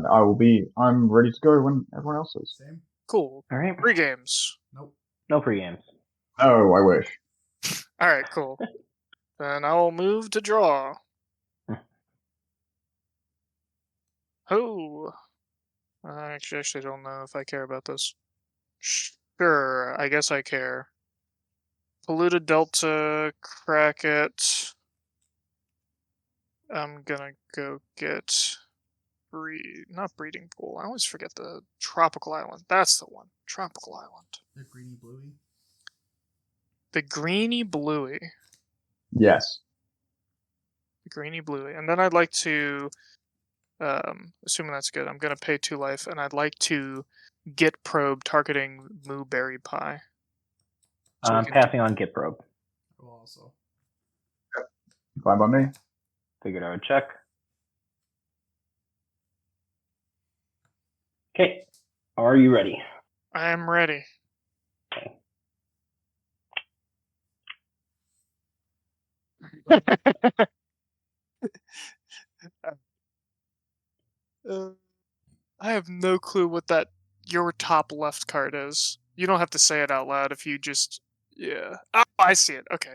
and I'm ready to go when everyone else is. Same. Cool. All right. Pre-games. Nope. No pre-games. Oh, I wish. All right, cool. Then I'll move to draw. Oh. I actually don't know if I care about this. Sure, I guess I care. Polluted Delta, crack it. I'm gonna go get not breeding pool. I always forget the tropical island. That's the one. Tropical island. The greeny bluey. The greeny bluey. Yes. The greeny bluey. And then I'd like to, assuming that's good, I'm gonna pay 2 life, and I'd like to get probe targeting Moo Berry Pie. So I'm passing on Git Probe. I will also. Fine by me. Figured I would check. Okay. Are you ready? I am ready. Okay. I have no clue what that your top left card is. You don't have to say it out loud if you just yeah. Oh, I see it. Okay.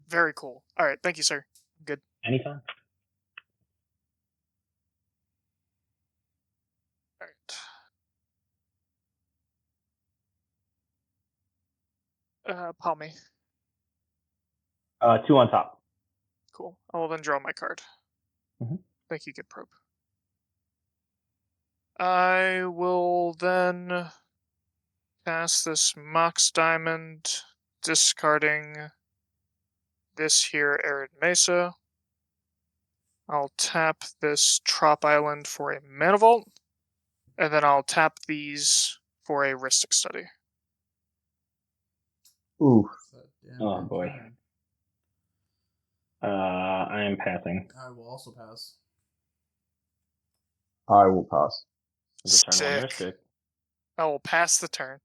Very cool. All right, thank you, sir. Good. Anytime. All right. Palm me. 2 on top. Cool. I will then draw my card. Mhm. Thank you, Get Probe. I will then cast this Mox Diamond, discarding this here Arid Mesa. I'll tap this Trop Island for a Mana Vault, and then I'll tap these for a Rhystic Study. Ooh. Oh, boy. Turn. I am passing. I will also pass. I will pass. Just turn one Sick. Rhystic. I will pass the turn.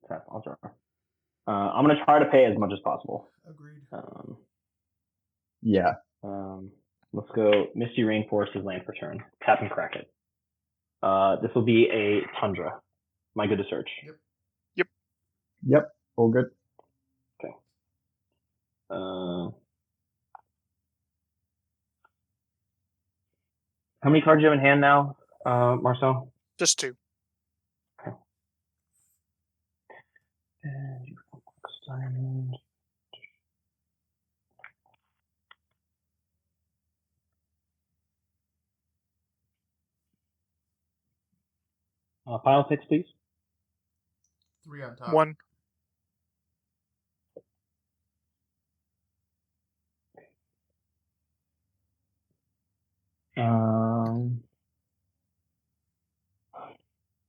Tap, I'll draw. I'm going to try to pay as much as possible. Agreed. Yeah. Let's go Misty Rainforest's land for turn. Tap and crack it. This will be a Tundra. Am I good to search? Yep. All good. Okay. How many cards do you have in hand now, Marcel? Just 2. Okay. And you Diamond. Pile 6, please. 3 on top. 1.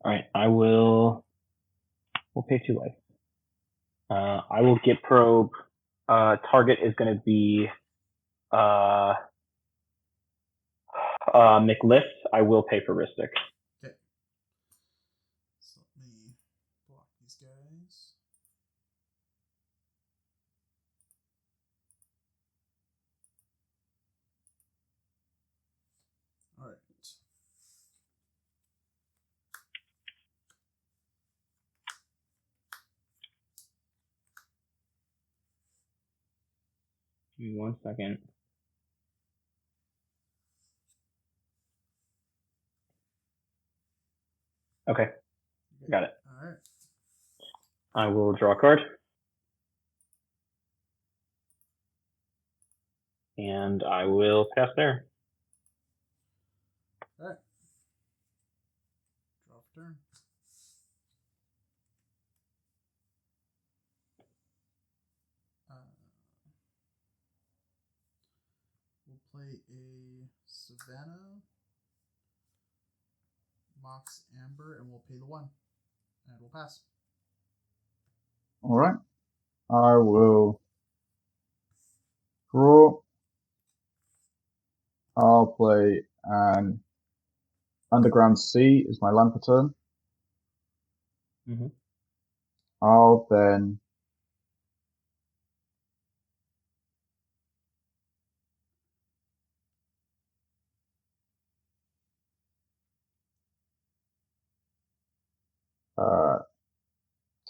All right, we'll pay 2 life. I will get probe. Target is going to be McLift. I will pay for Rhystic. Okay. So let me block these guys. All right. Give me 1 second. Okay, got it. All right. I will draw a card. And I will pass there. All right. Draw for turn. We'll play a Savannah, Mox Amber, and we'll pay the 1. And we'll pass. All right. I will draw. I'll play an Underground Sea is my land for turn. Mm-hmm. I'll then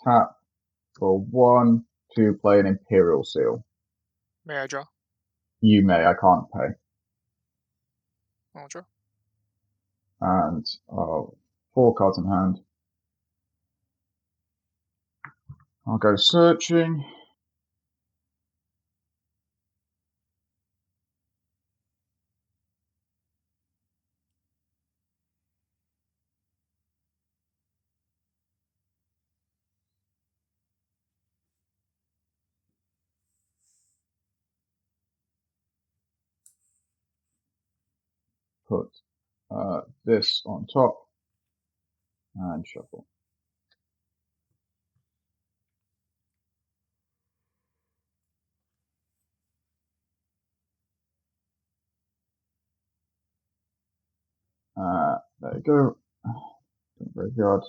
tap for 1 to play an Imperial Seal. May I draw? You may, I can't pay. I'll draw. And 4 cards in hand. I'll go searching. Put this on top and shuffle. There you go. Very good.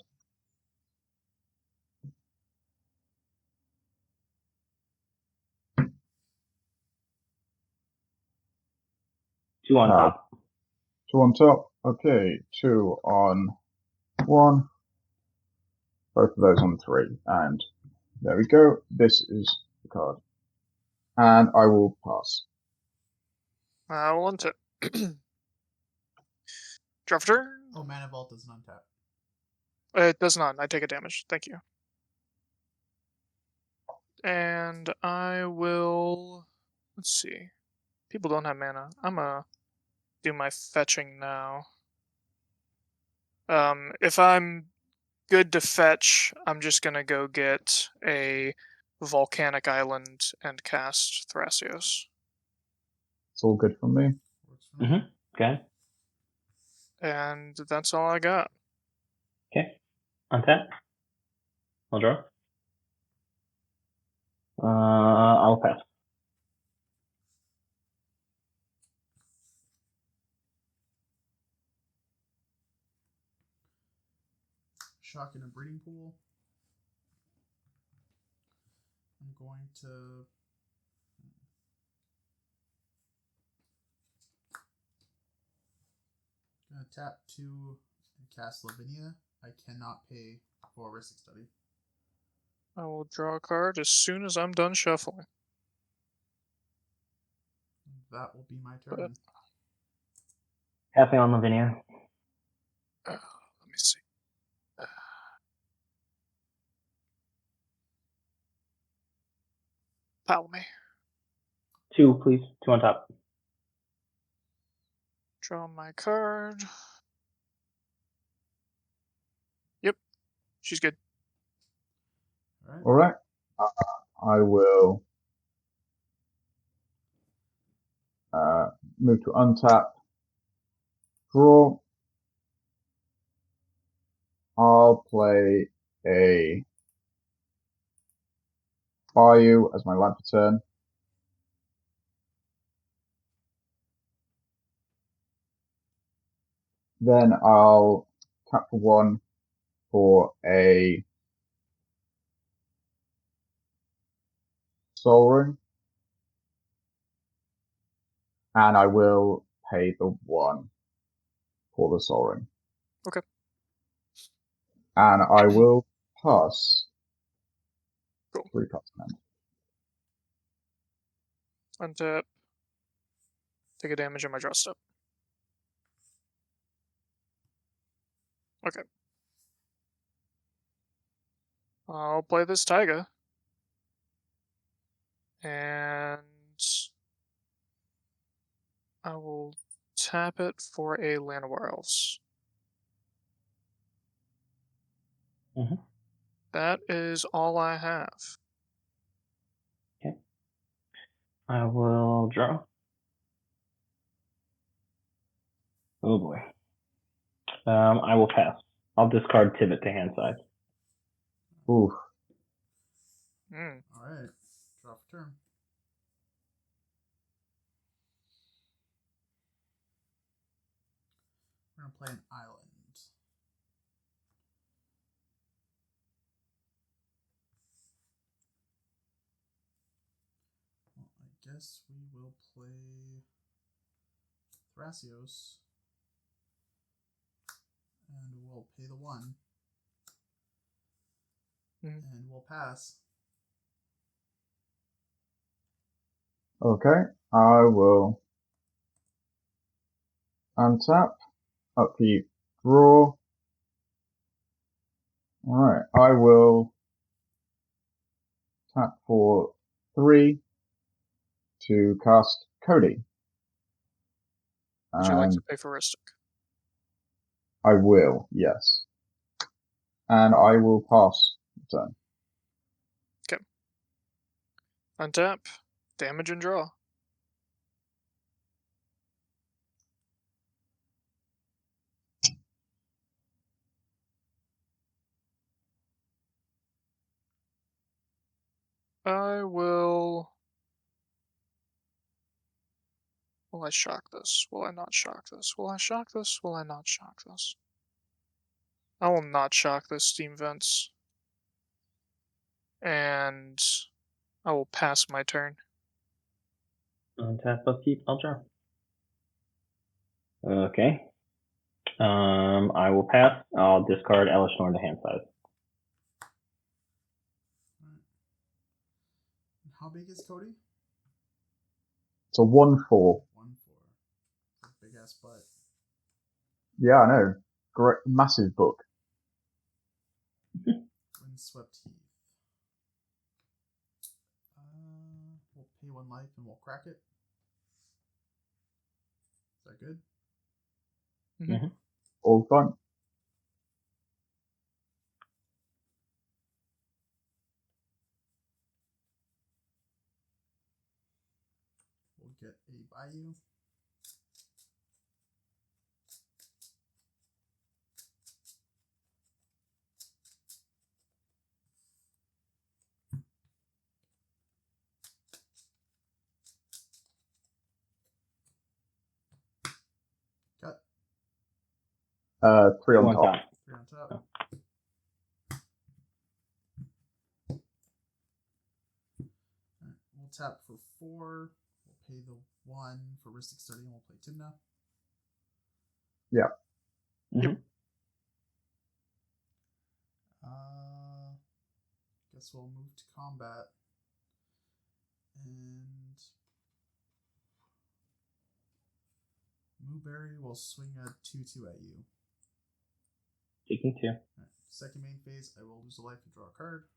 Two on top. 2 on top. Okay, 2 on 1. Both of those on 3. And there we go. This is the card. And I will pass. I will untap. Draw for turn. Oh, Mana Vault doesn't untap. It does not. I take a damage. Thank you. And I will. Let's see. People don't have mana. I'm gonna do my fetching now. If I'm good to fetch, I'm just gonna go get a volcanic island and cast Thrasios. It's all good for me. Works for me. Okay. And that's all I got. Okay. Untap. I'll draw. I'll pass. Shock in a breeding pool. I'm going to tap 2 and cast Lavinia. I cannot pay for a Ristic Study. I will draw a card as soon as I'm done shuffling. That will be my turn. Tapping on Lavinia. Let me see. Pile me. 2, please. 2 on top. Draw my card. Yep, she's good. All right. All right. I will move to untap. Draw. I'll play a Bayou as my land for turn. Then I'll tap for 1 for a Soul Ring. And I will pay the 1 for the Soul Ring. Okay. And I will pass. Cool. 3 cards in hand. Untap. Take a damage on my draw step. Okay. I'll play this Taiga. And I will tap it for a Llanowar Elves. That is all I have. Okay. I will draw. Oh boy. I will pass. I'll discard Tivit to hand side. Oof. All right. Draw for turn. We're going to play an island. Well, I guess we will play Thrasios. And we'll pay the 1. And we'll pass. Okay, I will untap, upkeep, draw. Alright, I will tap for 3 to cast Codie. Would you like to pay for Ristic? I will, yes. And I will pass the turn. Okay. Untap, damage and draw. I will... Will I shock this? Will I not shock this? Will I shock this? Will I not shock this? I will not shock this Steam Vents. And I will pass my turn. Untap, upkeep, I'll draw. Okay. I will pass. I'll discard Elishnorn into hand size. How big is Codie? It's a 1/4. 1/4. Big ass butt. Yeah, I know. Great, massive book. Windswept Heath. We'll pay 1 life and we'll crack it. Is that good? Mm-hmm. All fine. We'll get a Bayou. Cut. 3 on One top. top. 3 on top. Oh. Alright, we'll tap for 4. We'll pay the 1 for Ristic Study and we'll play Tymna. Yeah. Mm-hmm. Guess we'll move to combat. And Mooberry will swing a 2/2 at you. Taking 2. Right. Second main phase, I will lose a life and draw a card.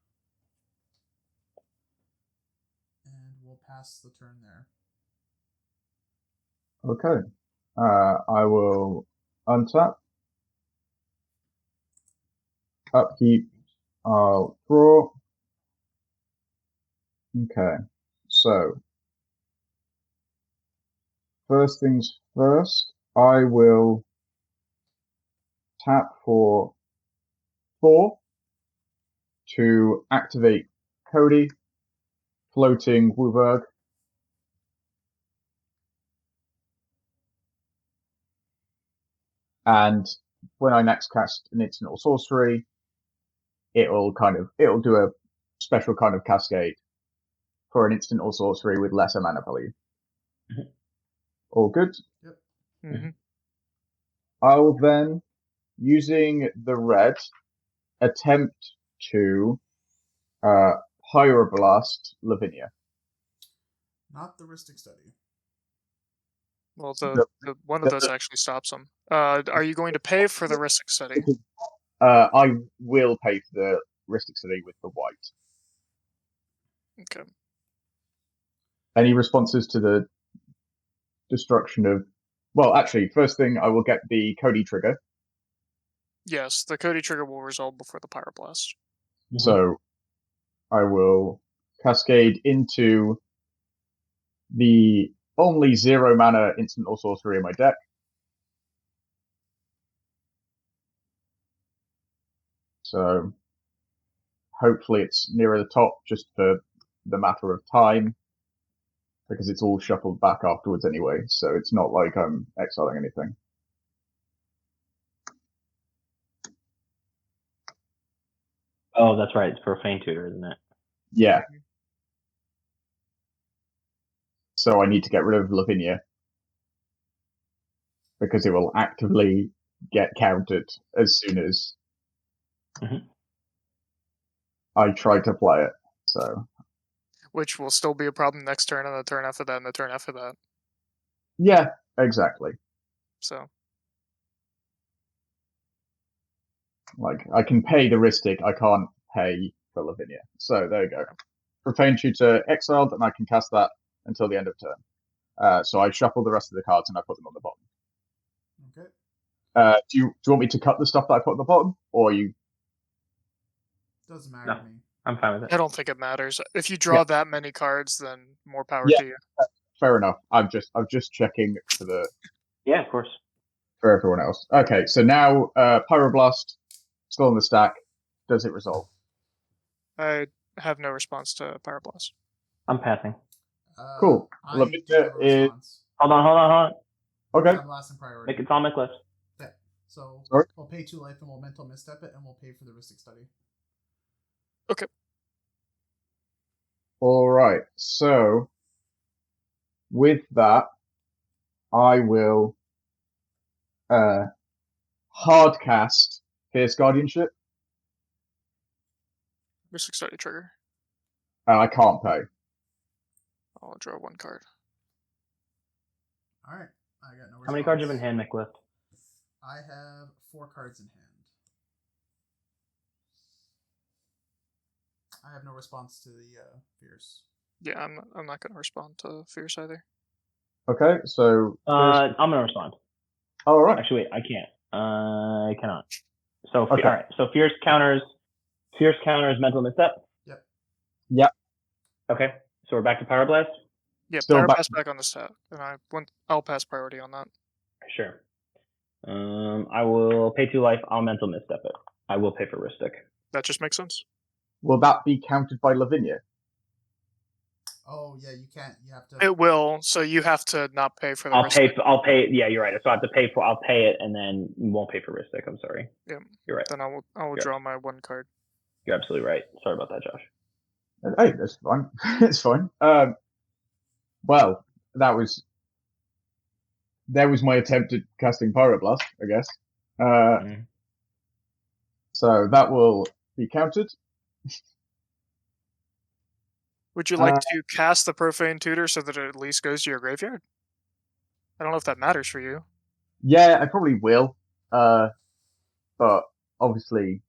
And we'll pass the turn there. Okay. I will untap. Upkeep. I'll draw. Okay. So, first things first, I will tap for 4 to activate Codie, floating Wooberg. And when I next cast an instant or sorcery, it'll do a special kind of cascade for an instant or sorcery with lesser mana value. Mhm. All good? Yep. Mm-hmm. I'll then, using the red, attempt to Pyroblast Lavinia. Not the Ristic Study. Well, the one of those actually stops them. Are you going to pay for the Ristic Study? I will pay for the Ristic Study with the white. Okay. Any responses to the destruction of... Well, actually, first thing, I will get the Codie trigger. Yes, the Codie trigger will resolve before the Pyroblast. Mm-hmm. So I will cascade into the only 0 mana instant or sorcery in my deck. So hopefully it's nearer the top just for the matter of time, because it's all shuffled back afterwards anyway, so it's not like I'm exiling anything. Oh, that's right. It's Profane Tutor, isn't it? Yeah. So I need to get rid of Lavinia, because it will actively get countered as soon as... Mhm. I tried to play it. So Which will still be a problem next turn, and the turn after that, and the turn after that. yeah, exactly. So Like I can pay the Ristic, I can't pay for Lavinia. So there you go. Profane Tutor exiled, and I can cast that until the end of turn. So I shuffle the rest of the cards and I put them on the bottom. Okay. Do you want me to cut the stuff that I put on the bottom, or you? Doesn't matter No. to me. I'm fine with it. I don't think it matters. If you draw that many cards, then more power to you. Fair enough. I'm just checking Yeah, of course. for everyone else. Okay, so now Pyroblast still on the stack. Does it resolve? I have no response to Pyroblast. I'm passing. Cool. I do Lavinia have a response. Hold on. Okay. I'm last in priority. It's on my list. Okay. So Sorry? we'll pay 2 life and we'll mental misstep it and we'll pay for the Ristic study. Okay. All right. So with that, I will hard cast Fierce Guardianship. Mystic Study trigger. And I can't pay. I'll draw 1 card. Alright. I got no response. How many cards do you have in hand, Nick? Left? I have 4 cards in hand. I have no response to the Fierce. Yeah, I'm not gonna respond to Fierce either. Okay, so I'm gonna respond. all right. Actually, wait, I can't. I cannot. So Okay. all right. So Fierce counters mental misstep. Yep. Yep. Okay. So we're back to Pyroblast. Yeah, Still Pyroblast back on the stack, and I'll pass priority on that. Sure. I will pay 2 life. I'll mental misstep it. I will pay for Ristic. That just makes sense. Will that be counted by Lavinia? Oh yeah, you can't. You have to. It will, so you have to not pay for the I'll Ristic. pay. Yeah, you're right. So I have to pay for. I'll pay it, and then you won't pay for Ristic. I'm sorry. Yeah. You're right. Then I will draw my 1 card. You're absolutely right. Sorry about that, Josh. Hey, that's fine. It's fine. Well, there was my attempt at casting Pyroblast, I guess. So that will be counted. Would you like to cast the Profane Tutor so that it at least goes to your graveyard? I don't know if that matters for you. Yeah, I probably will. But obviously,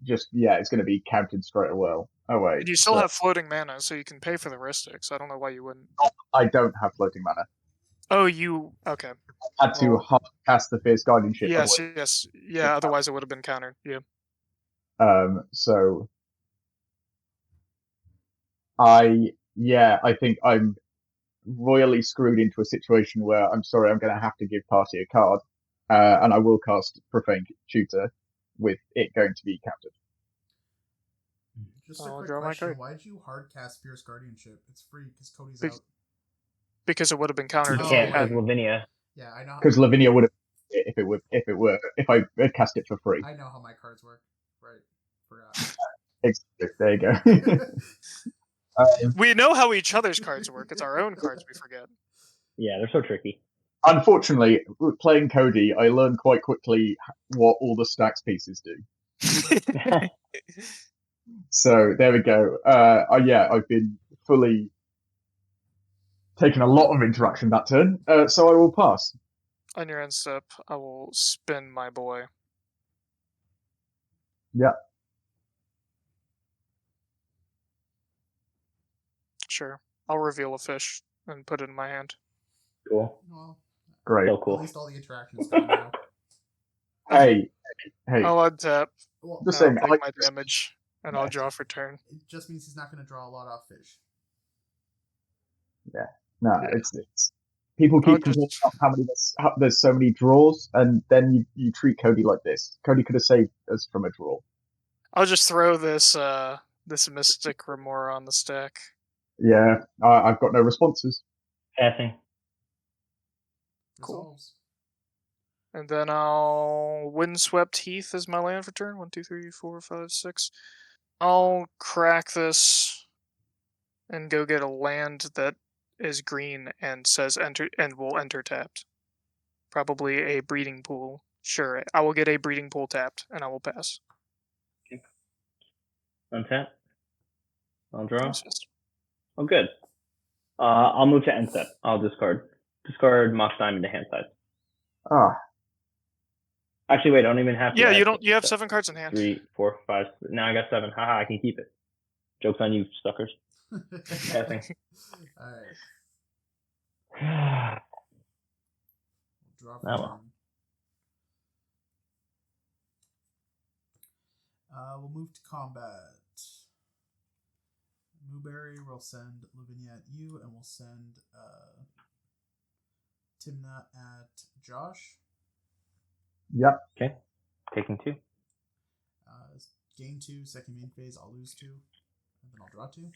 it's going to be counted straight away. Oh wait, And you still have floating mana, so you can pay for the Ristic. So I don't know why you wouldn't. I don't have floating mana. Oh, you okay? I had to hard cast the Fierce Guardianship. Yes. Yeah. Otherwise, it would have been countered. Yeah. So I think I'm royally screwed into a situation where I'm sorry, I'm going to have to give party a card, and I will cast Profane Tutor with it going to be counted. Just a quick question: why did you hard cast Fierce Guardianship? It's free because Codie's out. Because it would have been countered. You can't because Lavinia. Yeah, I know. Because Lavinia would have if I had cast it for free. I know how my cards work. Right. Forgot. Exactly. There you go. We know how each other's cards work. It's our own cards we forget. Yeah, they're so tricky. Unfortunately, playing Codie, I learned quite quickly what all the stacks pieces do. So there we go. I've been fully taking a lot of interaction that turn. So I will pass. On your end step, I will spin my boy. Yeah. Sure. I'll reveal a fish and put it in my hand. Cool. Well, great. So cool. At least all the interactions gone now. Hey. I'll untap. Well, Just I'll saying, take my damage, and I'll draw for turn. it just means he's not going to draw a lot off fish. No, it's people keep complaining about how many there's so many draws, and then you treat Codie like this. Codie could have saved us from a draw. I'll just throw this this Mystic Remora on the stack. Yeah, I've got no responses. Passing. Cool. Resolves. And then I'll Windswept Heath as my land for turn. 1, 2, 3, 4, 5, 6. I'll crack this and go get a land that is green and says enter and will enter tapped. Probably a breeding pool. Sure, I will get a breeding pool tapped and I will pass. Untap. I'll draw. Just- Oh, good. I'll move to end step. I'll discard. Discard Mox Diamond to hand side. Ah, Actually, wait. I don't even have to. Yeah, I you have don't. You have se- 7 cards in hand. 3, 4, 5. Now I got 7. Haha, I can keep it. Joke's on you, suckers. Passing. Alright. Now Draw for well. turn. We'll move to combat. Mooberry will send Lavinia at you, and we'll send Tymna at Josh. yep. Okay. Taking 2. Gain 2, second main phase, I'll lose 2, and then I'll draw 2.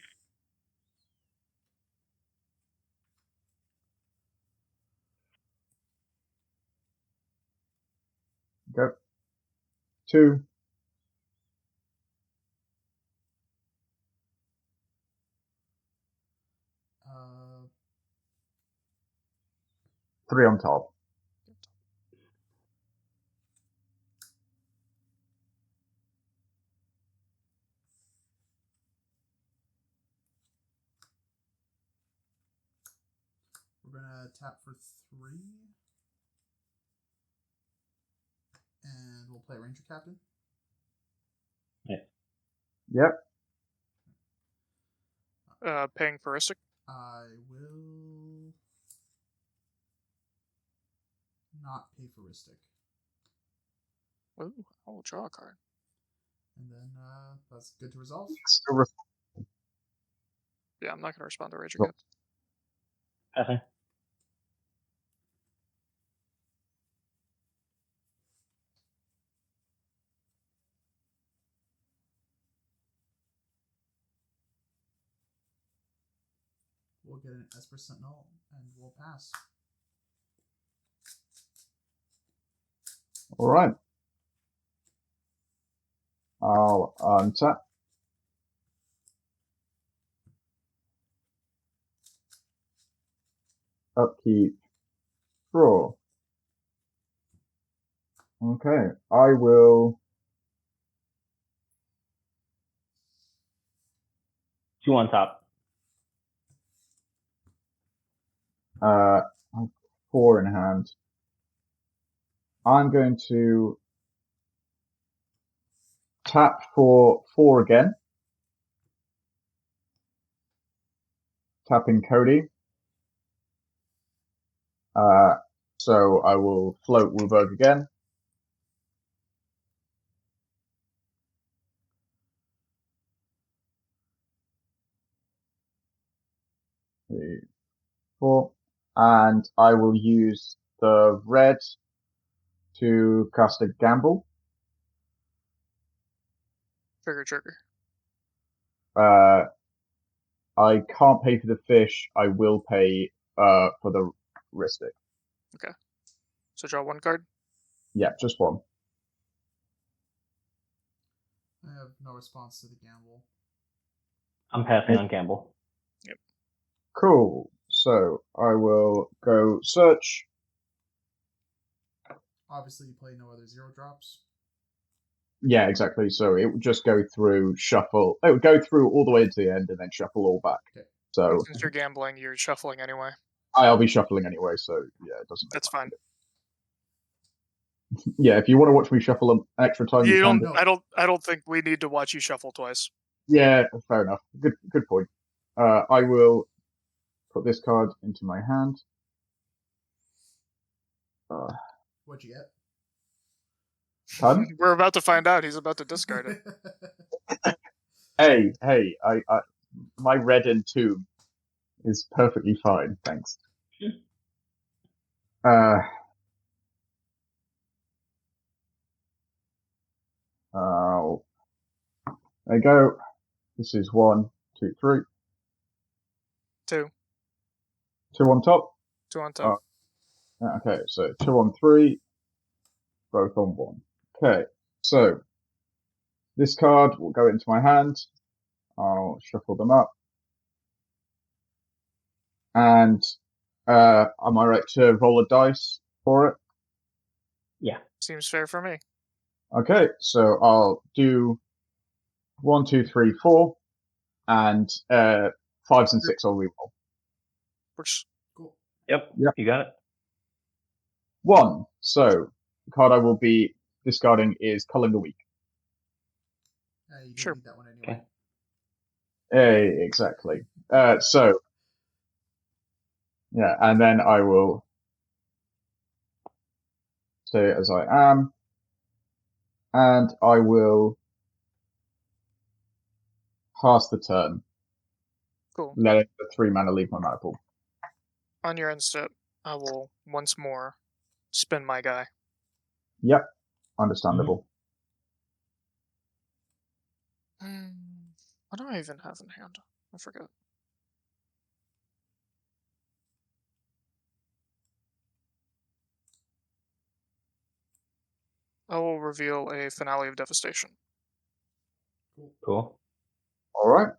Go. 2. Uh, 3 on top. we're gonna tap for 3, and we'll play Ranger Captain. Yep. Paying for Ristic. I will not pay for Ristic. Ooh, I'll draw a card. And then that's good to resolve. Yeah, I'm not going to respond to Ranger Cool. Captain. Passing. We'll get an Esper Sentinel, and we'll pass. All right. I'll untap. Upkeep. Draw. Okay. I will. 2 on top. 4 in hand. I'm going to tap for 4 again. Tapping Codie. So I will float Wooburg again. 3, 4. And I will use the red to cast a gamble. Trigger. I can't pay for the fish. I will pay for the Ristic. Okay. So draw 1 card. Yeah, just 1. I have no response to the gamble. I'm passing on gamble. Cool. So I will go search. Obviously, you play no other 0 drops. Yeah, exactly. So it would just go through shuffle. It would go through all the way to the end and then shuffle all back. Okay. So And since you're gambling, you're shuffling anyway. I'll be shuffling anyway. So yeah, it doesn't. That's fine. Yeah, if you want to watch me shuffle an extra time, you can. No. I don't think we need to watch you shuffle twice. Yeah, fair enough. Good point. I will put this card into my hand. What'd you get? Pardon? We're about to find out. He's about to discard it. Hey, I my red and 2 is perfectly fine, thanks. There you go. This is 1, 2, 3. 2. 2 on top. 2 on top. Okay, so 2 on 3, both on 1. Okay, so this card will go into my hand. I'll shuffle them up. And am I right to roll a dice for it? Yeah. Seems fair for me. Okay, so I'll do 1, 2, 3, 4, and 5s and 6 I'll reroll. Works. Cool. Yep. Yep. You got it. 1. So the card I will be discarding is Culling the Weak. You Sure. don't need that one anyway. Hey, exactly. So yeah, and then I will stay as I am, and I will pass the turn. Cool. Let the 3 mana leave my mana pool. On your end step, I will once more spin my guy. Yep, understandable. What do I even have in hand? I forget. I will reveal a Finale of Devastation. Cool. All right.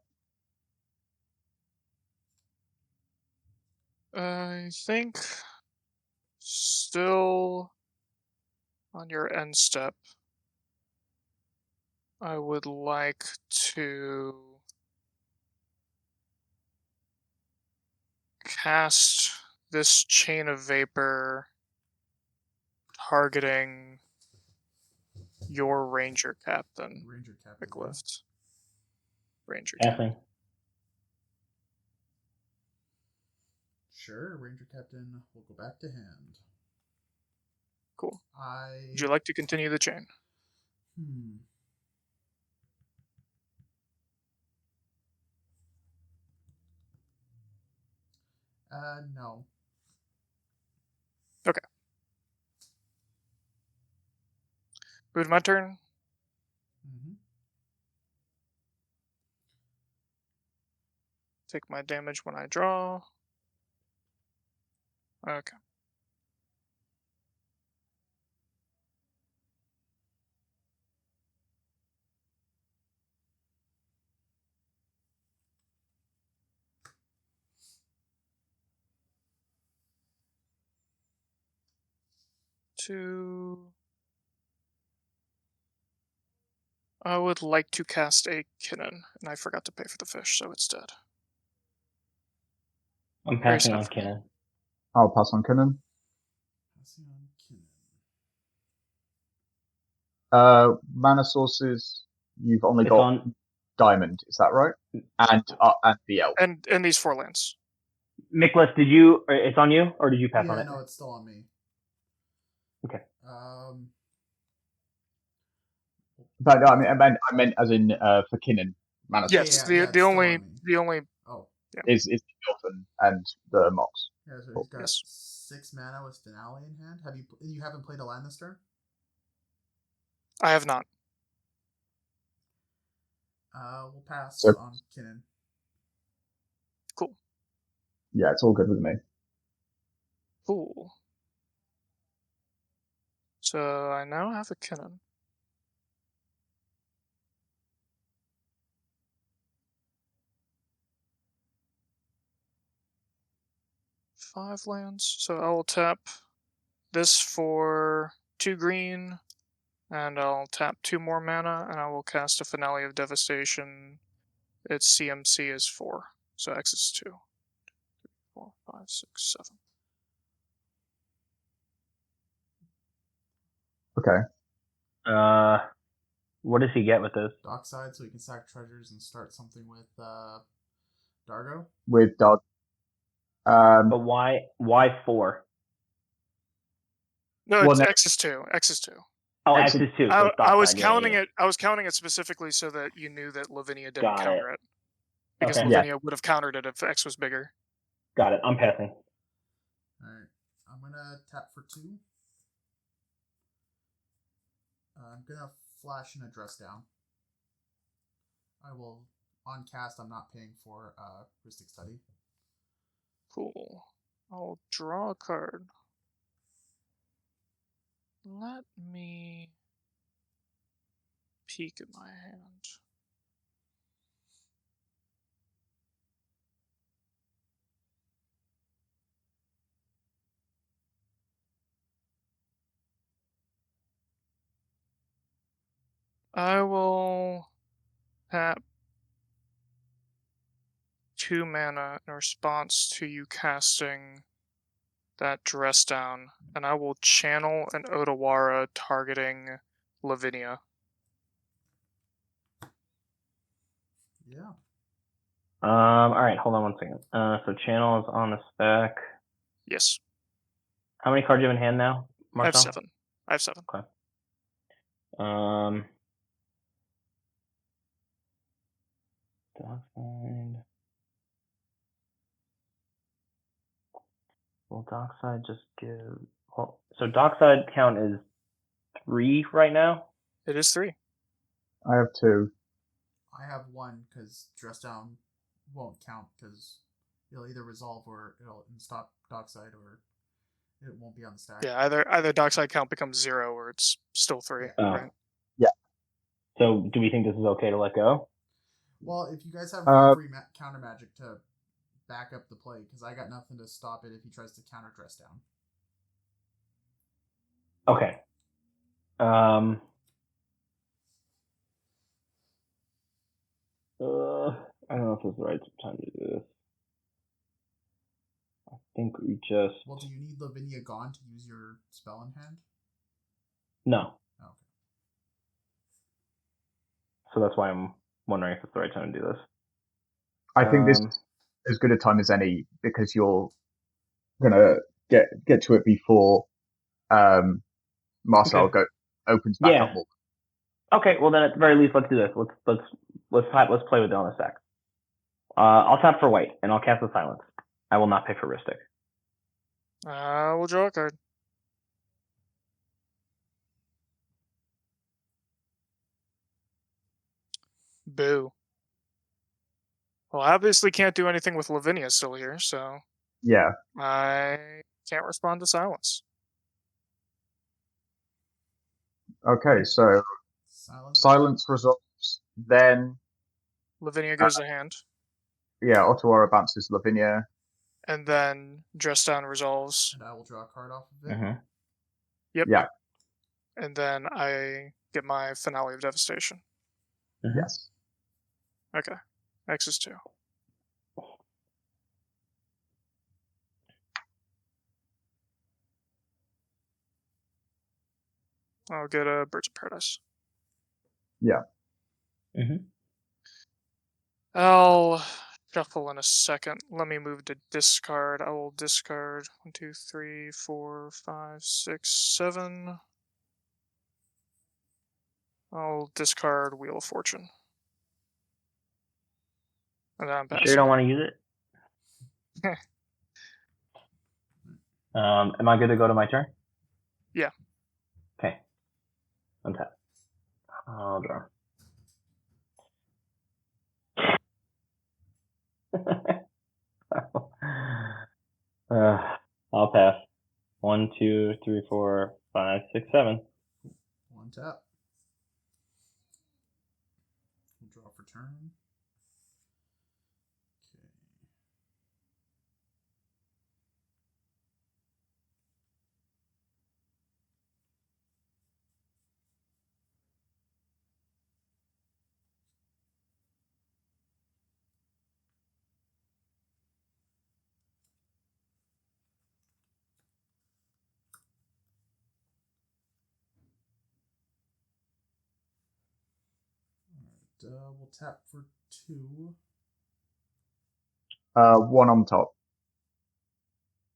I think still on your end step, I would like to cast this Chain of Vapor targeting your Ranger Captain, Ranger Captain. Quick Lift. Ranger Captain. Passing. Sure, Ranger Captain will go back to hand. Cool. I. Would you like to continue the chain? No. Okay. Move my turn. Mm-hmm. Take my damage when I draw. Okay. I would like to cast a Kinnan, and I forgot to pay for the fish, so it's dead. I'm Very passing sad on for me. Kinnan. I'll pass on Kinnan. Passing on Kinnan. Mana sources. You've only It's got on diamond. Is that right? And the elf. And these 4 lands. Miklas. Did you? It's on you, or did you pass on Yeah, it? no, it's still on me. Okay. But no, I meant as in for Kinnan. Mana Yes, sources Yeah, the it's still only on me. the only Oh. is the elf and the Mox. Yeah, so he's got Yes. 6 mana with Finale in hand. You haven't played a land this turn? I have not. We'll pass So- on Kinnan. Cool. Yeah, it's all good with me. Cool. So I now have a Kinnan. Five lands. So I will tap this for 2 green, and I'll tap 2 more mana, and I will cast a Finale of Devastation. Its CMC is 4, so X is 2. 4, 5, 6, 7. Okay. What does he get with this? Dockside, so he can sack treasures and start something with Dargo. With Doug. But why 4? No, Well, it's no. X is 2. X is 2. Oh, X X is 2. So I it's was dockside. Yeah, counting yeah. it. I was counting it specifically so that you knew that Lavinia didn't Got counter it, because Okay. Lavinia would have countered it if X was bigger. Got it. I'm passing. Alright. I'm gonna tap for 2. I'm gonna flash and address down. I will on cast. I'm not paying for Heuristic Study. Cool. I'll draw a card. Let me peek at my hand. I will tap 2 mana in response to you casting that dress down, and I will channel an Odawara targeting Lavinia. Yeah. All right, hold on one second. So channel is on the spec. Yes. How many cards do you have in hand now, I have Marcel? 7. I have 7. Okay. Dockside. Will Dockside just give... Well, so Dockside count is 3 right now? It is 3. I have 2. I have 1 because dress down won't count because it'll either resolve or it'll stop dockside or it won't be on the stack. Yeah, either Dockside count becomes 0 or it's still 3, Oh. right? So do we think this is okay to let go? Well, if you guys have free counter magic to back up the play, because I got nothing to stop it if he tries to counter dress down. Okay. I don't know if it's the right time to do this. I think we just... Well, do you need Lavinia gone to use your spell in hand? No. Oh, okay. So that's why I'm wondering if it's the right time to do this. I think this is as good a time as any because you're gonna get to it before Marcel opens back up more. Okay, well then at the very least, let's do this. Let's play with it on the stack. I'll tap for white and I'll cast the silence. I will not pay for Ristic. We'll draw a card. Boo. Well, I obviously can't do anything with Lavinia still here, so Yeah. I can't respond to silence. Okay, so silence resolves. Then Lavinia goes to hand. Yeah, Ottawa bounces Lavinia. And then dress down resolves. And I will draw a card off of it. Mm-hmm. Yep. Yeah. And then I get my Finale of Devastation. Mm-hmm. Yes. Okay. X is 2. I'll get a Birds of Paradise. Yeah. Mm-hmm. I'll shuffle in a second. Let me move to discard. I will discard 1, 2, 3, 4, 5, 6, 7. I'll discard Wheel of Fortune. And then I'm passing. Sure you don't want to use it? Am I good to go to my turn? Yeah. Okay. Untap. I'll draw. I'll pass. 1, 2, 3, 4, 5, 6, 7. 1 tap. We'll draw for turn. Okay. We'll tap for 2. 1 on top.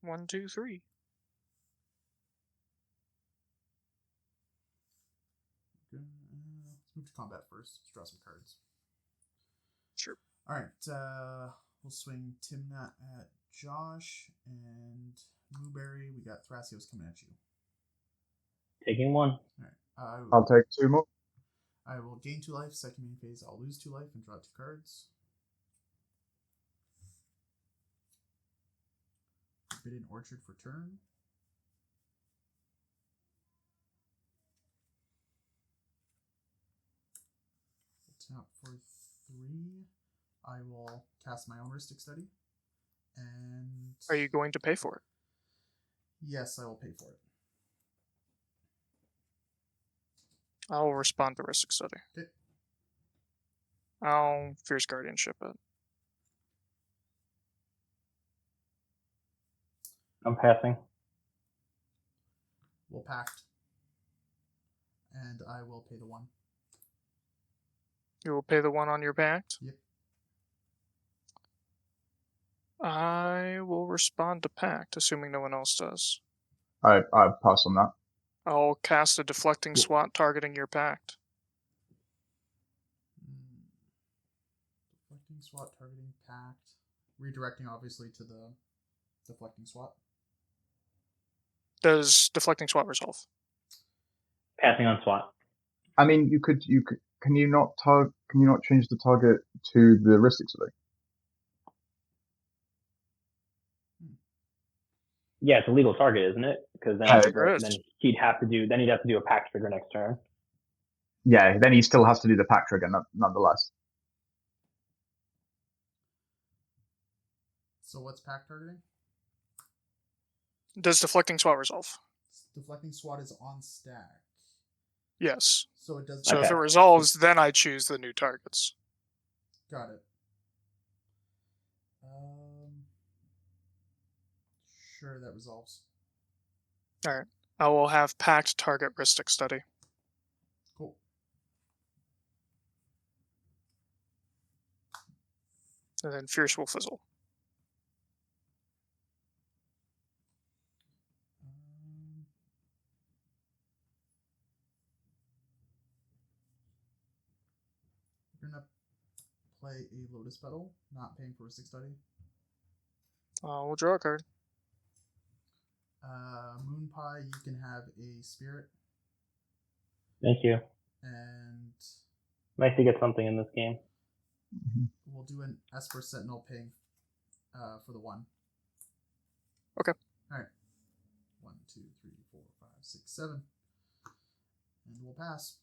1, 2, 3. Let's move to combat first. Let's draw some cards. Sure. Alright, we'll swing Tymna at Josh and Blueberry. We got Thrasios coming at you. Taking 1. Alright. I'll take 2 more. I will gain 2 life. Second main phase, I'll lose 2 life and draw 2 cards. Forbidden Orchard for turn. Tap for 3. I will cast my own Ristic Study. And Are you going to pay for it? yes, I will pay for it. I will respond to Ristic Study. Okay. I'll Fierce Guardianship it. I'm passing. We'll pact. And I will pay the 1. You will pay the 1 on your pact? Yep. I will respond to pact, assuming no one else does. I pass on that. I'll cast a deflecting swat targeting your pact. Deflecting SWAT, targeting pact. Redirecting, obviously, to the deflecting SWAT. Does deflecting swat resolve? Passing on SWAT. I mean, you could. Can you not change the target to the heuristic city? Yeah, it's a legal target, isn't it? Because then, then he'd have to do a pact trigger next turn. Yeah, then he still has to do the pact trigger, nonetheless. So what's pact targeting? Does deflecting swat resolve? Deflecting SWAT is on stack. Yes. So it does. So if it resolves, then I choose the new targets. Got it. Sure, that resolves. Alright. I will have pact target Ristic Study. Cool. And then Fierce will fizzle. We're gonna play a Lotus Petal, not paying for a 6 study. We'll draw a card. Moon Pie, you can have a Spirit. Thank you. And nice to get something in this game. We'll do an Esper Sentinel ping for the 1. Okay. Alright. 1, 2, 3, 4, 5, 6, 7. And we'll pass.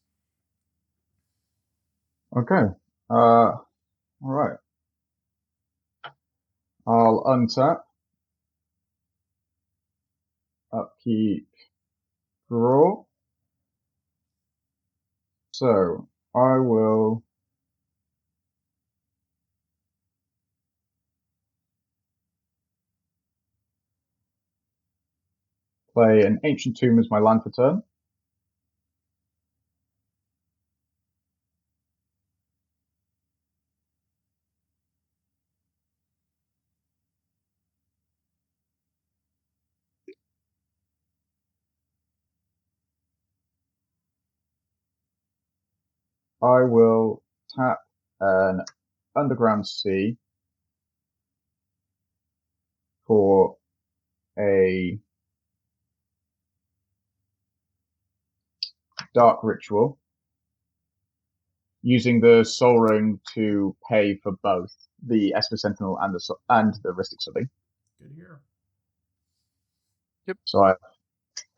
Okay. Alright. I'll untap. Upkeep. Draw. So, I will play an Ancient Tomb as my land for turn. I will tap an Underground Sea for a Dark Ritual, using the Soul Ring to pay for both the Esper Sentinel and the Ristic City. Good here. Yep. So I have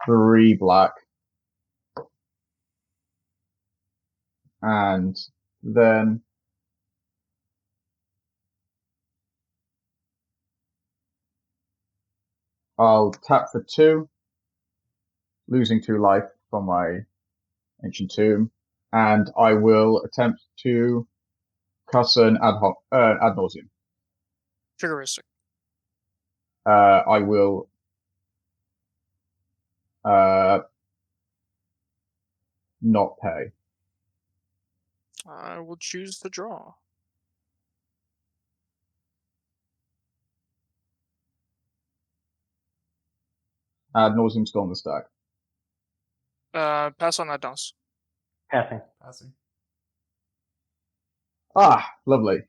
3 black. And then I'll tap for 2, losing 2 life from my Ancient Tomb, and I will attempt to cuss an ad nauseum. Futuristic. I will not pay. I will choose the draw. Ad nauseum still on the stack. Pass on that DOS. Passing. Passing. Ah, lovely.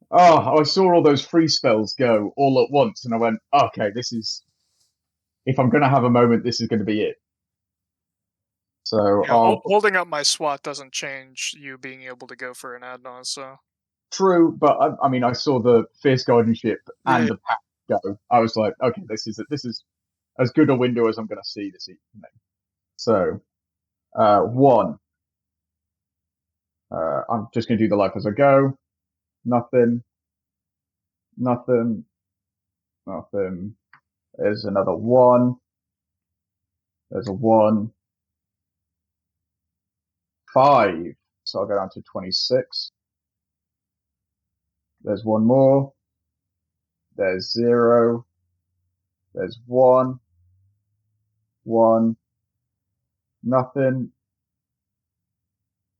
Oh, I saw all those free spells go all at once, and I went, okay, this is... If I'm going to have a moment, this is going to be it. So yeah, holding up my SWAT doesn't change you being able to go for an Adnos, so... True, but I mean, I saw the Fierce Guardianship and the pack go. I was like, okay, this is as good a window as I'm going to see this evening. So, 1. I'm just going to do the life as I go. Nothing. Nothing. Nothing. There's another 1. There's a 1. 5. so I'll go down to 26. There's one more. There's 0. There's 1. 1. Nothing.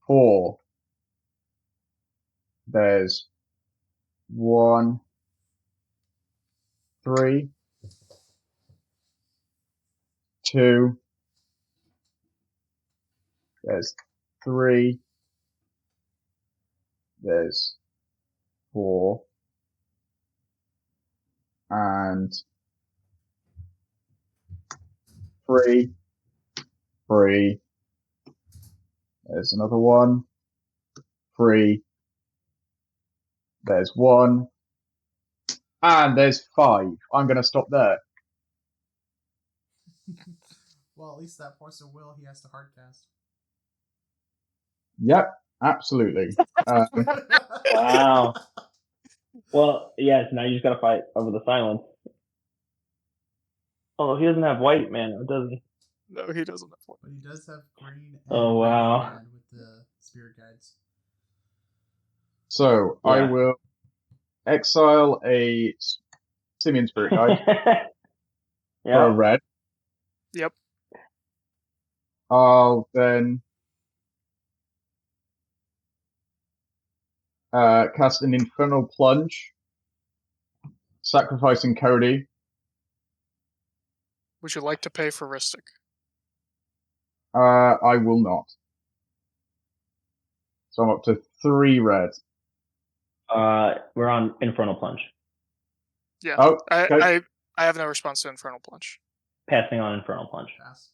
4. There's 1. 3. 2. There's 3. There's 4. And 3. 3. There's another 1. 3. There's 1. And there's 5. I'm going to stop there. Well, at least that Force of Will he has to hardcast. Yep, absolutely. Wow. Well, yes, now you just gotta fight over the silence. Oh, he doesn't have white mana, does he? No, he doesn't have one. But he does have green and Oh, red wow. hand with the spirit guides. So Yeah. I will exile a Simian Spirit Guide for a Yeah. red. Yep. I'll then cast an Infernal Plunge, sacrificing Codie. Would you like to pay for Ristic? I will not. So I'm up to 3 red. We're on Infernal Plunge. Yeah. Oh, okay. I have no response to Infernal Plunge. Passing on Infernal Plunge. Pass.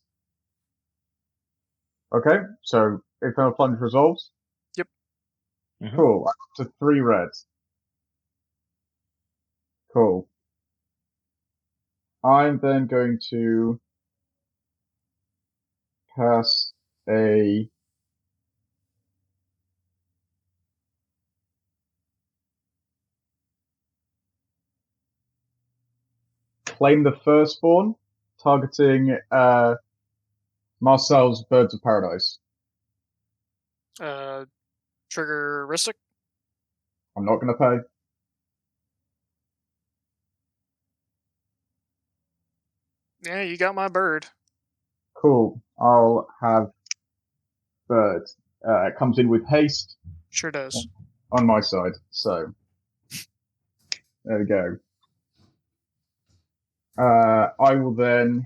Okay, so Infernal Plunge resolves. Yep. Mhm. Cool. I'm up to 3 reds. Cool. I'm then going to cast a Claim the Firstborn, targeting Marcel's Birds of Paradise. Trigger Ristic? I'm not going to pay. Yeah, you got my bird. Cool. I'll have Bird. It comes in with haste Sure does. on my side. So there we go. I will then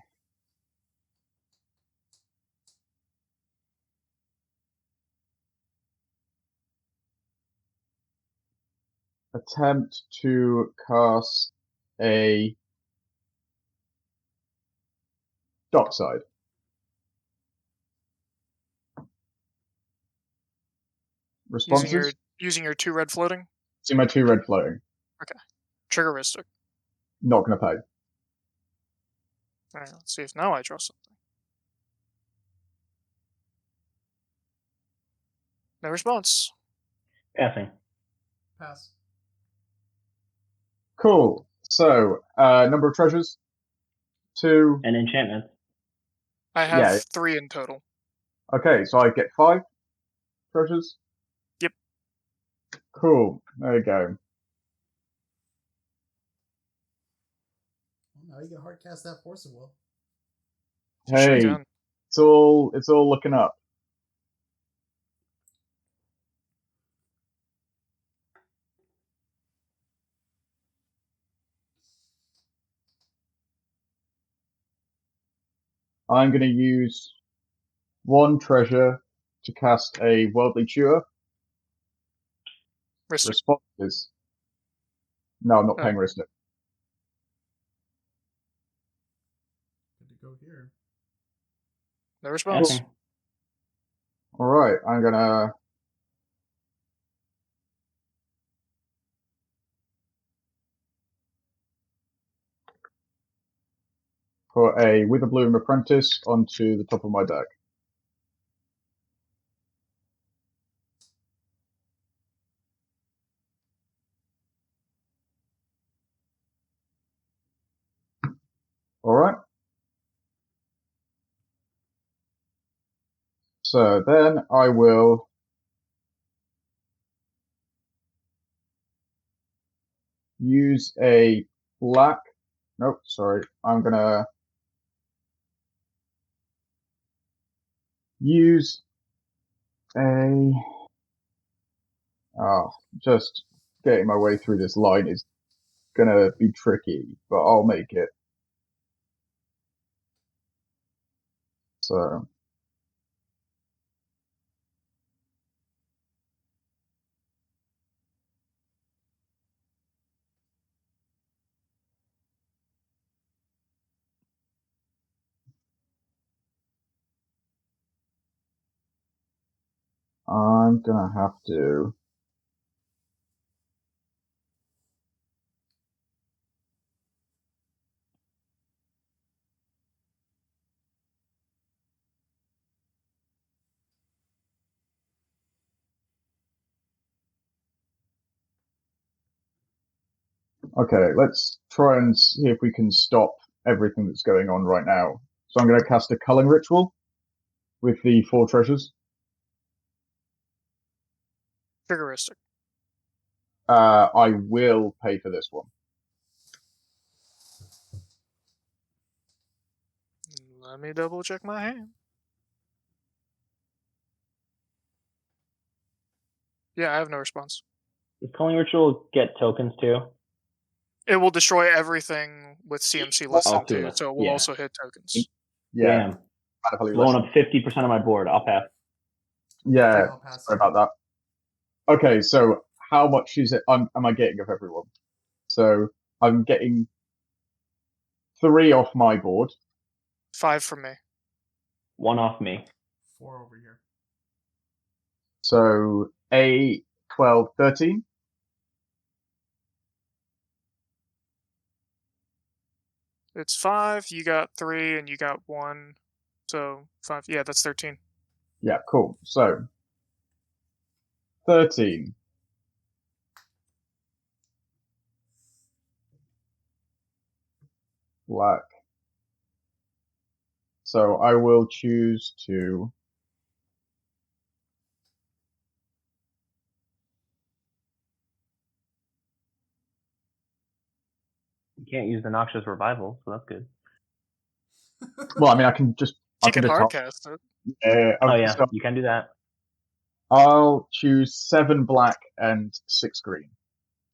attempt to cast a Dockside. Responses? Using your 2 red floating? See my 2 red floating. Trigger Ristic. Not going to pay. Alright, let's see if now I draw something. No response. Passing. Pass. Cool. So, number of treasures? 2. And enchantments. I have Yeah. 3 in total. Okay, so I get 5 treasures? Yep. Cool. There you go. Well, now you can hardcast that Force of Will. You sure Hey, can. it's all looking up. I'm going to use 1 treasure to cast a Worldly Tutor. Ristic. Responses. No, I'm not Oh. paying Ristic. Good to go here. No response. Passing. Alright, I'm going to put a Witherbloom Apprentice onto the top of my deck. Alright. So then I will use a black. Nope, sorry. I'm gonna use a. Just getting my way through this line is gonna be tricky, but I'll make it. So. I'm gonna have to. Okay, let's try and see if we can stop everything that's going on right now. So I'm going to cast a culling ritual with the 4 treasures. Triggeristic. I will pay for this one. Let me double check my hand. Yeah, I have no response. Does Culling Ritual get tokens too? It will destroy everything with CMC less than 2, cool. so it will Yeah. also hit tokens. Yeah. Damn. Blowing up 50% of my board. I'll pass. Yeah, I'll pass. sorry about that. Okay, so how much is it? Am I getting of everyone? So I'm getting 3 off my board. 5 from me. 1 off me. 4 over here. So 8, 12, 13. It's 5, you got 3, and you got 1. So 5. Yeah, that's 13. Yeah, cool. So 13. Black. So I will choose to. You can't use the Noxious Revival, so that's good. Well, I mean, I can just. You can hardcast it. Oh yeah, so you can do that. I'll choose 7 black and 6 green.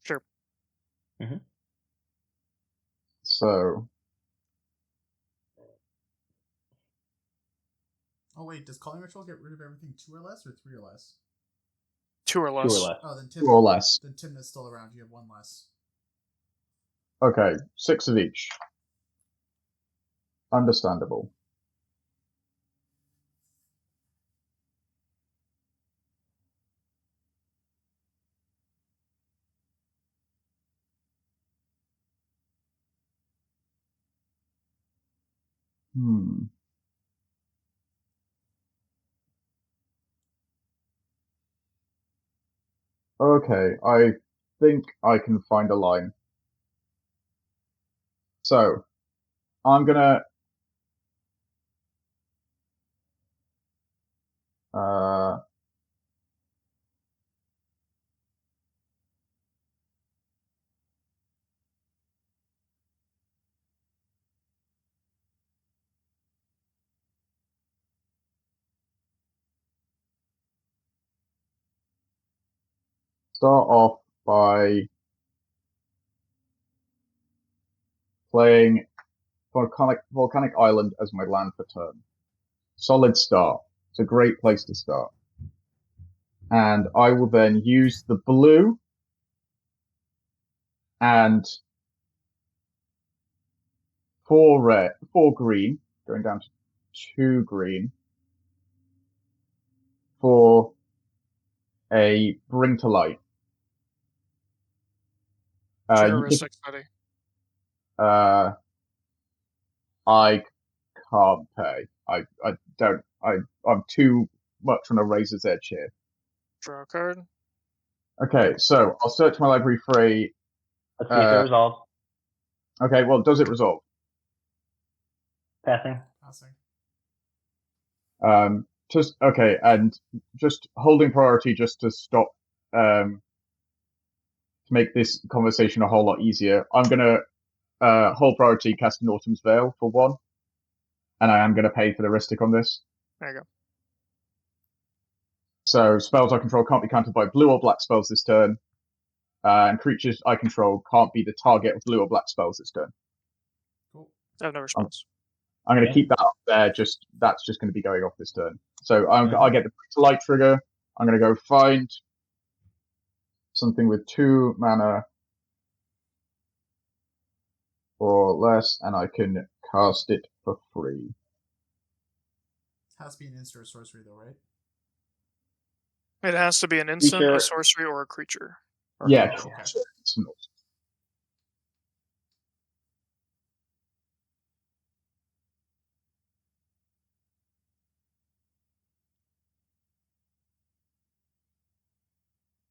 Sure. Mhm. So. Oh wait, does Calling Ritual get rid of everything 2 or less or 3 or less? 2 or less. 2 or less. Oh, then 2 or less. Then Tymna's still around. You have 1 less. Okay, 6 of each. Understandable. Okay, I think I can find a line. So, I'm gonna start off by playing Volcanic Island as my land for turn. Solid start. It's a great place to start. And I will then use the blue and 4 green, going down to 2 green, for a Bring to Light. Triggeristic study. I can't pay. I don't. I'm too much on a razor's edge here. Draw a card. Okay, so I'll search my library for a. Let's see if it resolves. Okay, well, does it resolve? Passing. Just okay, and just holding priority just to stop to make this conversation a whole lot easier, I'm gonna hold priority cast an Autumn's Veil for 1, and I am gonna pay for the Ristic on this. There you go. So spells I control can't be countered by blue or black spells this turn, and creatures I control can't be the target of blue or black spells this turn. Cool. I have no response. I'm going to Yeah. keep that up there. That's just going to be going off this turn. So I get the Bring to Light trigger. I'm going to go find something with 2 mana or less, and I can cast it for free. It has to be an instant or sorcery, though, right? It has to be an instant, Creature. a sorcery, or a creature. Yeah. Oh, okay.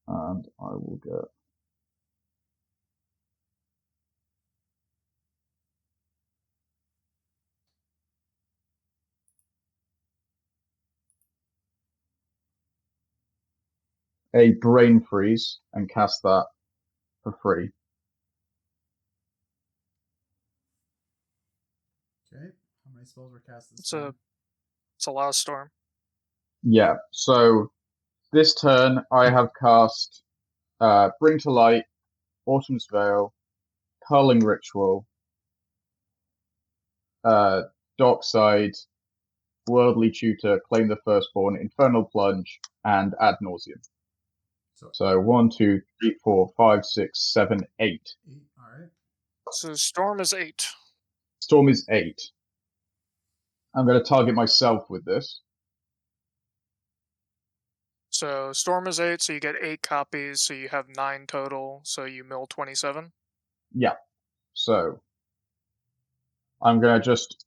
And I will get a Brain Freeze and cast that for free. Okay. How many spells were cast this It's turn? a lot of storm. Yeah. So this turn I have cast Bring to Light, Autumn's Veil, Curling Ritual, Dockside, Worldly Tutor, Claim the Firstborn, Infernal Plunge, and Ad Nauseam. So 1, 2, 3, 4, 5, 6, 7, 8. 8. All right. So storm is 8. Storm is 8. I'm going to target myself with this. So storm is 8, so you get 8 copies, so you have 9 total, so you mill 27. Yeah. So I'm going to just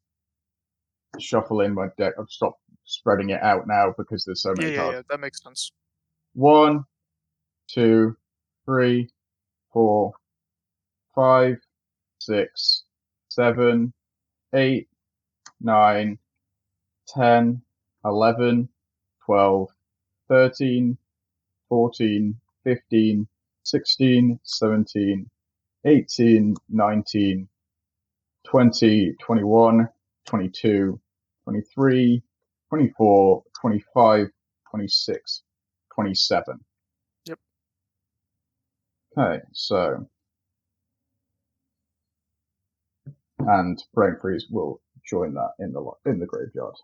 shuffle in my deck. I've stopped spreading it out now because there's so many cards. Yeah, that makes sense. 1, 2, 3, 4, 5, 6, 7, 8, 9, 10, 11, 12, 13, 14, 15, 16, 17, 18, 19, 20, 21, 22, 23, 24, 25, 26, 27. Yep. Okay, so. And Brain Freeze will join that in the graveyard.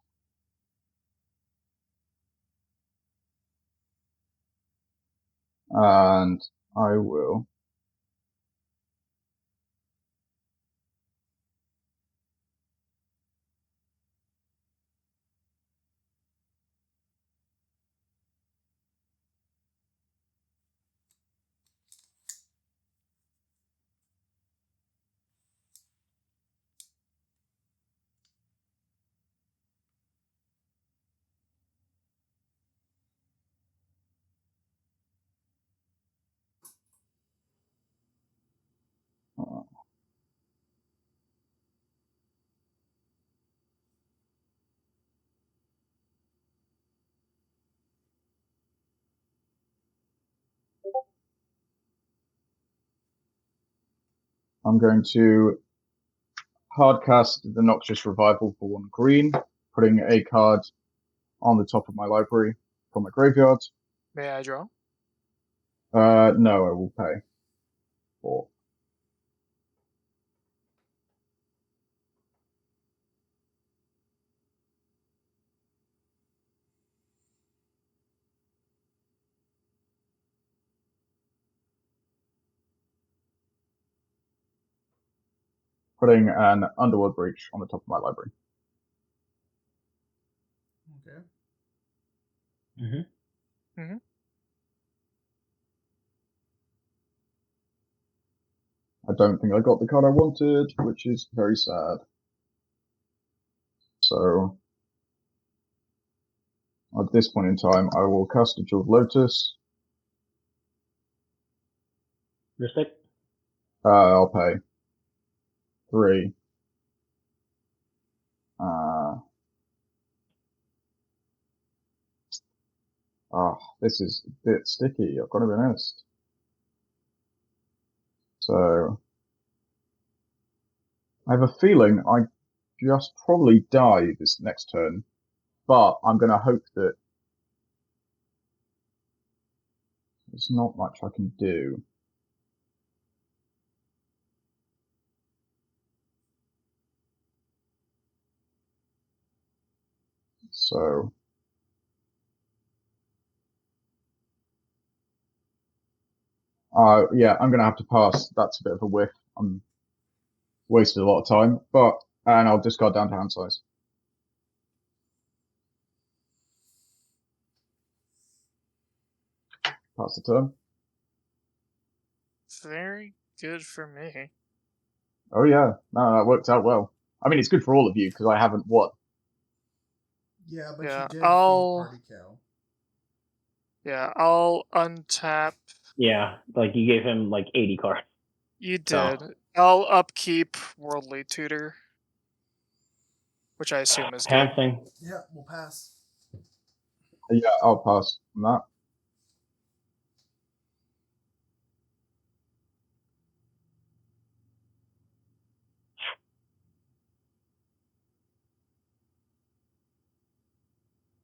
And I will I'm going to hardcast the Noxious Revival for 1 green, putting a card on the top of my library from my graveyard. May I draw? No, I will pay 4. Putting an Underworld Breach on the top of my library. Okay. I don't think I got the card I wanted, which is very sad. So, at this point in time, I will cast a Jeweled Lotus. Respect. I'll pay 3. This is a bit sticky, I've got to be honest. So I have a feeling I just probably die this next turn, but I'm going to hope that there's not much I can do. So yeah, I'm going to have to pass. That's a bit of a whiff. I'm wasted a lot of time, and I'll discard down to hand size. Pass the turn. Very good for me. Oh yeah, no, that worked out well. I mean, it's good for all of you because I haven't won. Yeah, but Yeah, you did I'll- feed Party Cow. Yeah, I'll untap. Yeah, like you gave him like 80 cards. You So- did. I'll upkeep Worldly Tutor, which I assume is good. Passing. Yeah, we'll pass. Yeah, I'll pass on that.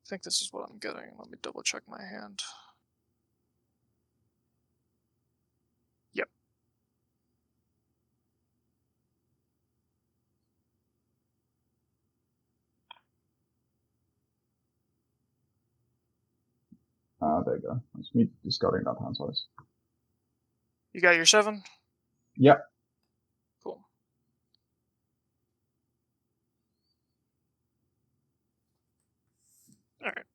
I think this is what I'm getting. Let me double check my hand. Yep. There you go. That's me discarding that hand size. You got your 7? Yep. Cool. Alright.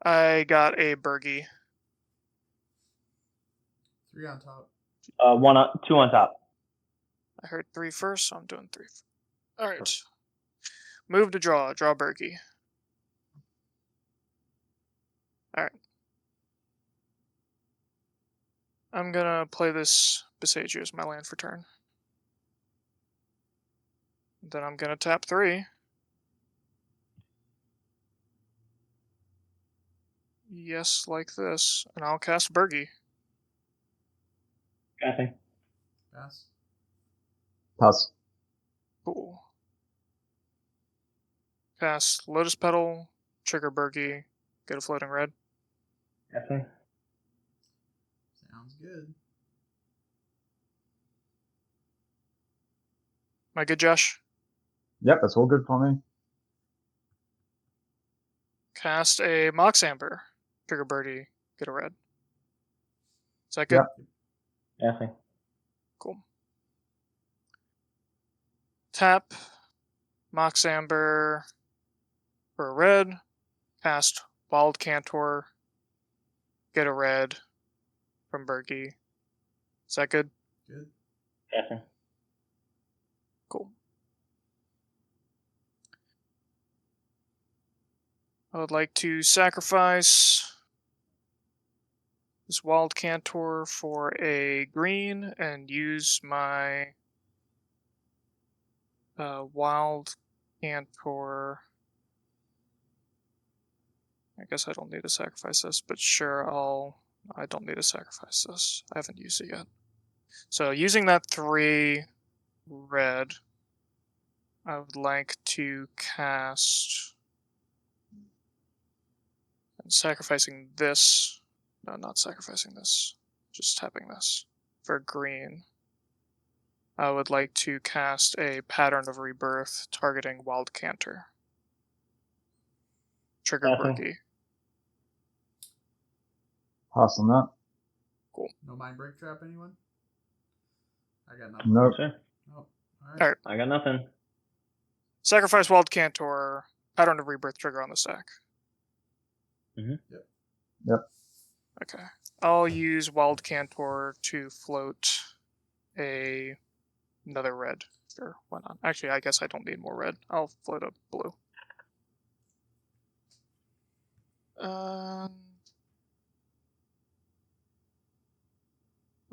I got a Bergie. 3 on top. 2 on top. I heard 3 first, so I'm doing 3. Alright. Move to draw. Draw Bergie. Alright. I'm gonna play this Besagio as my land for turn. Then I'm gonna tap 3. Yes, like this. And I'll cast Bergie. Passing. Pass. Pass. Cool. Cast Lotus Petal, trigger Bergie, get a floating red. Passing. Sounds good. Am I good, Josh? Yep, that's all good for me. Cast a Mox Amber, trigger Birdie, get a red. Is that good? Yep. Passing. Cool. Tap Mox Amber for a red. Cast Wild Cantor, get a red from Bergie. Is that good? Good. Passing. Cool. I would like to sacrifice this Wild Cantor for a green and use my Wild Cantor. I guess I don't need to sacrifice this, but sure, I don't need to sacrifice this. I haven't used it yet. So using that 3 red, I would like to cast and sacrificing this. No, not sacrificing this. Just tapping this for green. I would like to cast a Pattern of Rebirth targeting Wild Cantor. Trigger Passing. Bergie. Pass on that. Cool. No mind break trap, anyone? I got nothing. Nope. Sure. Oh, Alright. I got nothing. Sacrifice Wild Cantor, Pattern of Rebirth trigger on the stack. Yep. Okay. I'll use Wild Cantor to float another red. Sure, why not? Actually, I guess I don't need more red. I'll float a blue.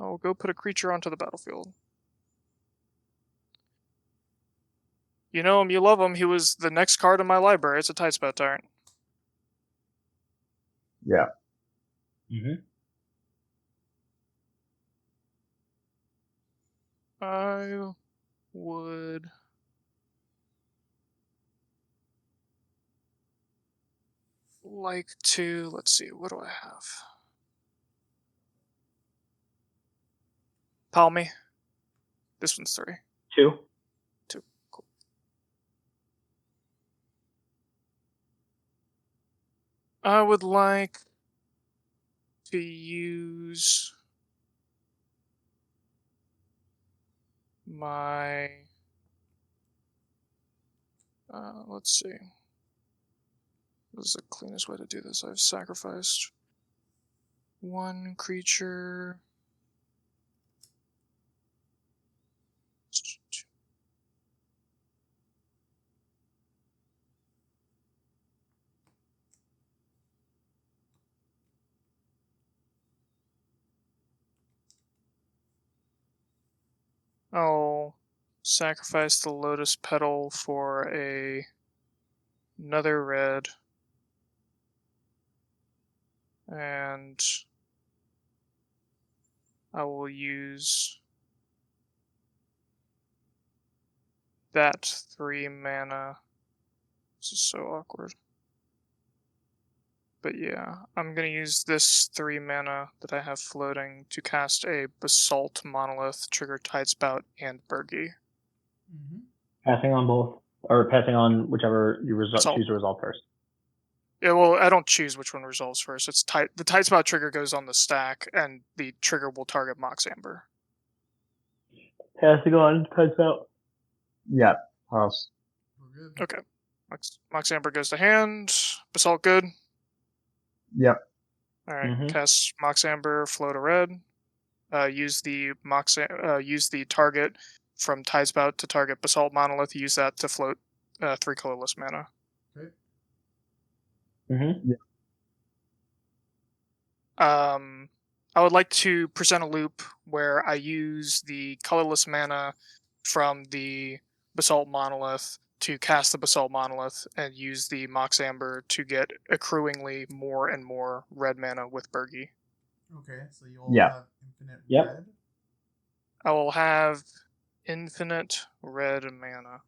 I'll go put a creature onto the battlefield. You know him, you love him. He was the next card in my library. It's a Tidespot Tyrant. Yeah. Mm-hmm. I would like to, let's see, what do I have? Palmy. This one's 3. 2. 2. Cool. I would like to use my let's see. What is the cleanest way to do this? I've sacrificed 1 creature. I'll sacrifice the Lotus Petal for another red. And I will use that 3 mana. This is so awkward. But yeah, I'm going to use this 3 mana that I have floating to cast a Basalt Monolith, trigger Tidespout, and Burgi. Mm-hmm. Passing on both, or passing on whichever you choose to resolve first. Yeah, well, I don't choose which one resolves first. It's the Tidespout trigger goes on the stack, and the trigger will target Mox Amber. Passing on Tidespout. Yeah, pass. We're good. Okay. Mox Amber goes to hand. Basalt good. Yep. All right. Cast Mox Amber, float a red. Use the target from Tidespout to target Basalt Monolith. Use that to float 3 colorless mana. Okay. Yeah. I would like to present a loop where I use the colorless mana from the Basalt Monolith to cast the Basalt Monolith and use the Mox Amber to get accruingly more and more red mana with Burgi. Okay, so you'll have infinite red? I will have infinite red mana.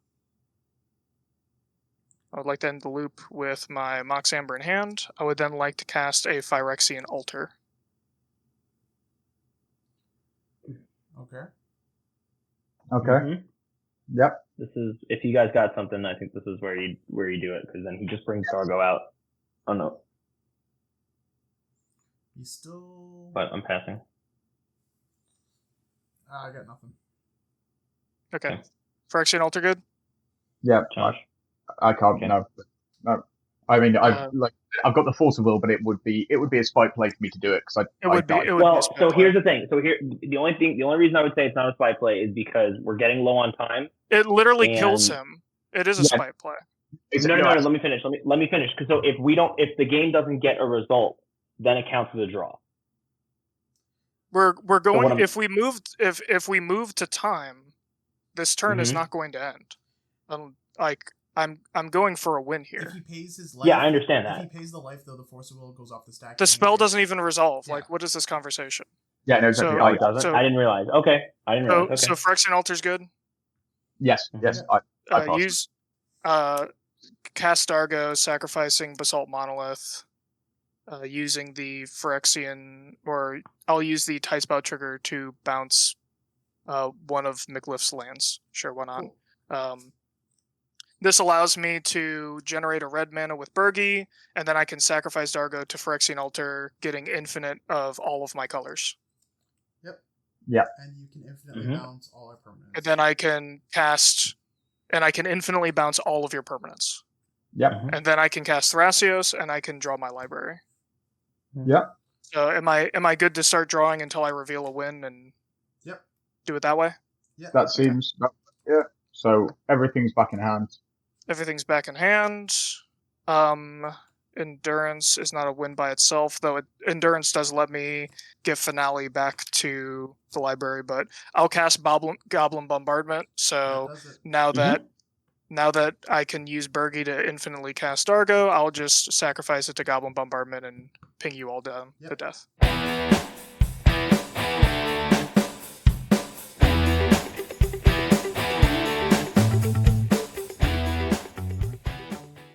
I would like to end the loop with my Mox Amber in hand. I would then like to cast a Phyrexian Altar. Okay. Okay. Yep. This is, if you guys got something, I think this is where you do it, because then he just brings Dargo out. Oh no. He's still... But I'm passing. I got nothing. Okay. Phyrexian Altar good? Yep. Josh? I can't. Okay. No. I mean, I've got the force of will, but it would be a spite play for me to do it because here's the thing. So here, the only reason I would say it's not a spite play is because we're getting low on time. It literally kills him. It is a spite play. No. Let me finish. Let me finish. Because so if the game doesn't get a result, then it counts as a draw. We're going. If we move to time, this turn is not going to end. I'm going for a win here. If he pays his life, yeah, I understand that. If he pays the life, though, the Force of Will goes off the stack. The spell doesn't even resolve. Yeah. Like, what is this conversation? Yeah, no, exactly. So, it doesn't? I didn't realize. Okay. I didn't realize. Okay. So Phyrexian Altar's good? Yes. Yes. I use cast Dargo, sacrificing Basalt Monolith, using the Phyrexian, or I'll use the Tidespout trigger to bounce one of Miclif's lands. Sure, why not? Cool. This allows me to generate a red mana with Burgi, and then I can sacrifice Dargo to Phyrexian Altar, getting infinite of all of my colors. Yep. And you can infinitely bounce all our permanents. And then I can cast, and I can infinitely bounce all of your permanents. Yep. And then I can cast Thrasios, and I can draw my library. Yep. So am I good to start drawing until I reveal a win and do it that way? Yeah. That seems So everything's back in hand. Everything's back in hand. Endurance is not a win by itself, though Endurance does let me get Finale back to the library, but I'll cast Goblin Bombardment, so now that I can use Burgi to infinitely cast Dargo, I'll just sacrifice it to Goblin Bombardment and ping you all down to death.